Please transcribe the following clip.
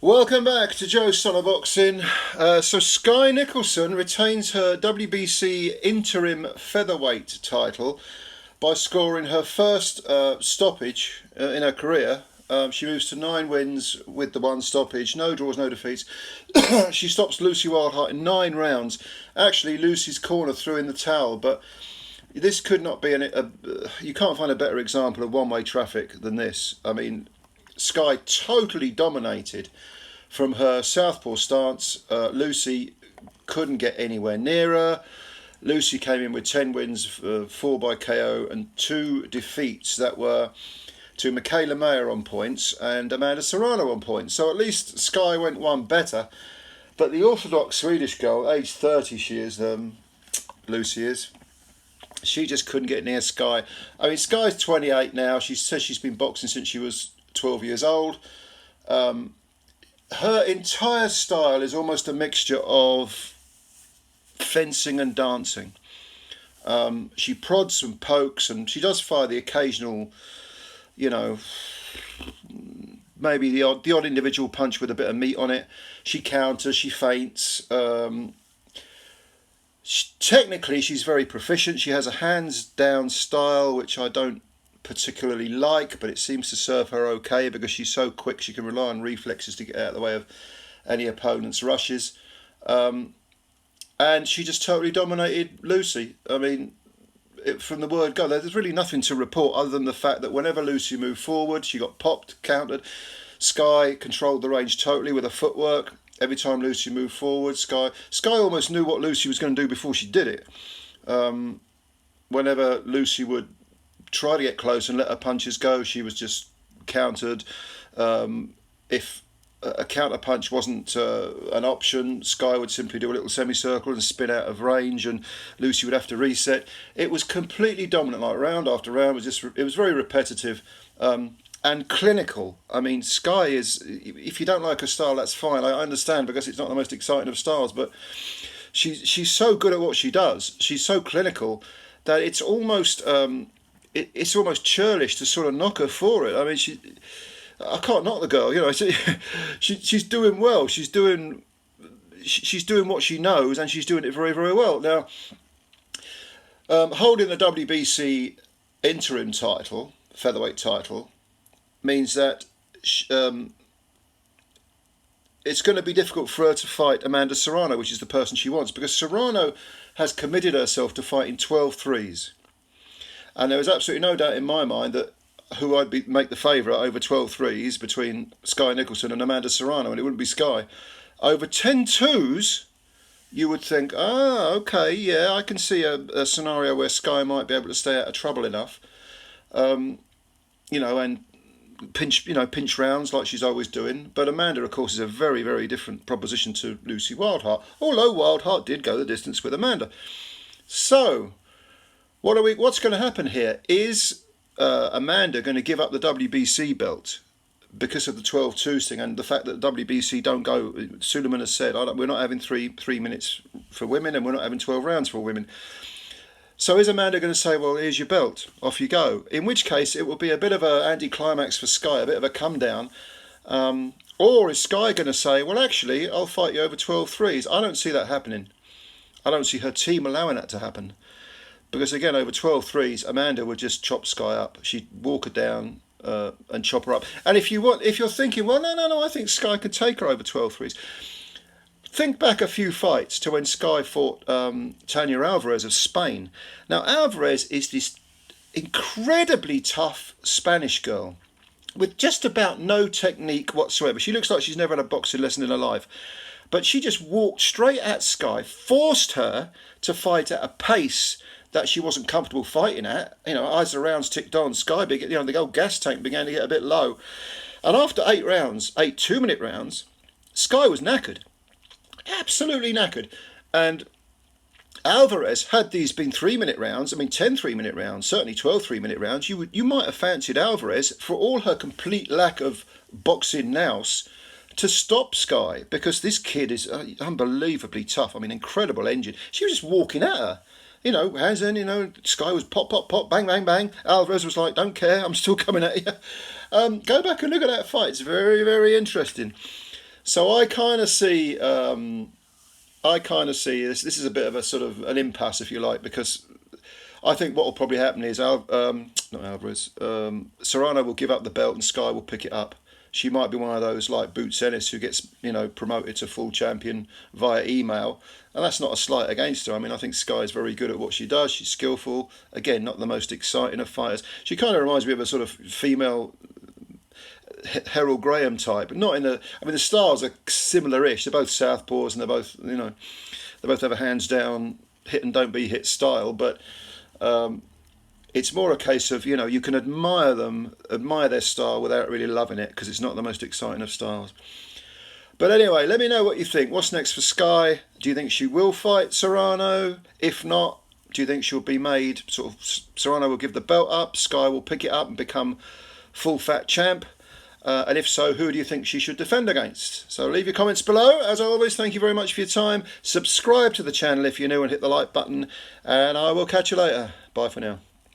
Welcome back to Joe's Summer Boxing. So Skye Nicolson retains her WBC interim featherweight title by scoring her first stoppage in her career. She moves to 9 wins with the 1 stoppage, no draws, no defeats. She stops Lucy Wildheart in 9 rounds. Actually, Lucy's corner threw in the towel, but this could not be you can't find a better example of one-way traffic than this. I mean, Skye totally dominated from her southpaw stance. Lucy couldn't get anywhere near her. Lucy came in with 10 wins, 4 by KO and 2 defeats that were to Michaela Mayer on points and Amanda Serrano on points. So at least Skye went one better. But the orthodox Swedish girl, age 30 she is, Lucy is, she just couldn't get near Skye. I mean, Skye's 28 now. She says she's been boxing since she was 12 years old. Her entire style is almost a mixture of fencing and dancing. She prods and pokes, and she does fire the occasional, maybe the odd individual punch with a bit of meat on it. She counters, she feints. Technically, she's very proficient. She has a hands-down style, which I don't particularly like, but it seems to serve her okay because she's so quick. She can rely on reflexes to get out of the way of any opponent's rushes. And she just totally dominated Lucy. I mean, from the word go, there's really nothing to report other than the fact that whenever Lucy moved forward, she got popped, countered. Skye controlled the range totally with her footwork. Every time Lucy moved forward, Skye almost knew what Lucy was going to do before she did it. Whenever Lucy would try to get close and let her punches go, she was just countered. If a counter punch wasn't an option, Skye would simply do a little semicircle and spin out of range, and Lucy would have to reset. It was completely dominant, like round after round. It was very repetitive and clinical. I mean, Skye is, if you don't like her style, that's fine. I understand, because it's not the most exciting of styles, but she's so good at what she does. She's so clinical that it's almost it's almost churlish to sort of knock her for it. I mean, I can't knock the girl, she's doing well. She's doing what she knows, and she's doing it very, very well. Now, holding the WBC interim title, featherweight title, means that it's going to be difficult for her to fight Amanda Serrano, which is the person she wants, because Serrano has committed herself to fighting 12 threes. And there was absolutely no doubt in my mind that who I'd make the favourite over 12 threes between Skye Nicolson and Amanda Serrano, and it wouldn't be Skye. Over 10 twos, you would think, okay, yeah, I can see a scenario where Skye might be able to stay out of trouble enough, and pinch rounds like she's always doing. But Amanda, of course, is a very, very different proposition to Lucy Wildheart, although Wildheart did go the distance with Amanda. So, what's going to happen here? Is Amanda going to give up the WBC belt because of the 12-2s thing and the fact that WBC don't go? Sulaiman has said, we're not having three minutes for women, and we're not having 12 rounds for women. So is Amanda going to say, well, here's your belt, off you go? In which case it will be a bit of an anticlimax for Skye, a bit of a come down. Or is Skye going to say, well, actually, I'll fight you over 12 threes? I don't see that happening. I don't see her team allowing that to happen. Because again, over 12 threes, Amanda would just chop Skye up. She'd walk her down and chop her up. And if you're thinking, well, no, I think Skye could take her over 12 threes. Think back a few fights to when Skye fought Tanya Alvarez of Spain. Now, Alvarez is this incredibly tough Spanish girl with just about no technique whatsoever. She looks like she's never had a boxing lesson in her life. But she just walked straight at Skye, forced her to fight at a pace that she wasn't comfortable fighting at. As the rounds ticked on, Skye, the old gas tank began to get a bit low. And after 8 2-minute rounds, Skye was knackered. Absolutely knackered. And Alvarez, had these been 3-minute rounds, 10 3-minute rounds, certainly 12 3-minute rounds, you might have fancied Alvarez, for all her complete lack of boxing nous, to stop Skye, because this kid is unbelievably tough. Incredible engine. She was just walking at her. Hands in, Skye was pop, pop, pop, bang, bang, bang. Alvarez was like, don't care, I'm still coming at you. Go back and look at that fight. It's very, very interesting. So I kind of see, this. This is a bit of a sort of an impasse, if you like, because I think what will probably happen is not Alvarez, Serrano will give up the belt and Skye will pick it up. She might be one of those like Boots Ennis who gets, promoted to full champion via email, and that's not a slight against her. I mean, I think Skye's very good at what she does. She's skillful. Again, not the most exciting of fighters. She kind of reminds me of a sort of female Harold Graham type, but not in the. I mean, the styles are similar-ish. They're both southpaws, and they're both, they both have a hands down, hit and don't be hit style. But it's more a case of, you can admire their style without really loving it, because it's not the most exciting of styles. But anyway, let me know what you think. What's next for Skye? Do you think she will fight Serrano? If not, do you think she'll be made sort of, Serrano will give the belt up, Skye will pick it up and become full fat champ? And if so, who do you think she should defend against? So leave your comments below. As always, thank you very much for your time. Subscribe to the channel if you're new and hit the like button. And I will catch you later. Bye for now.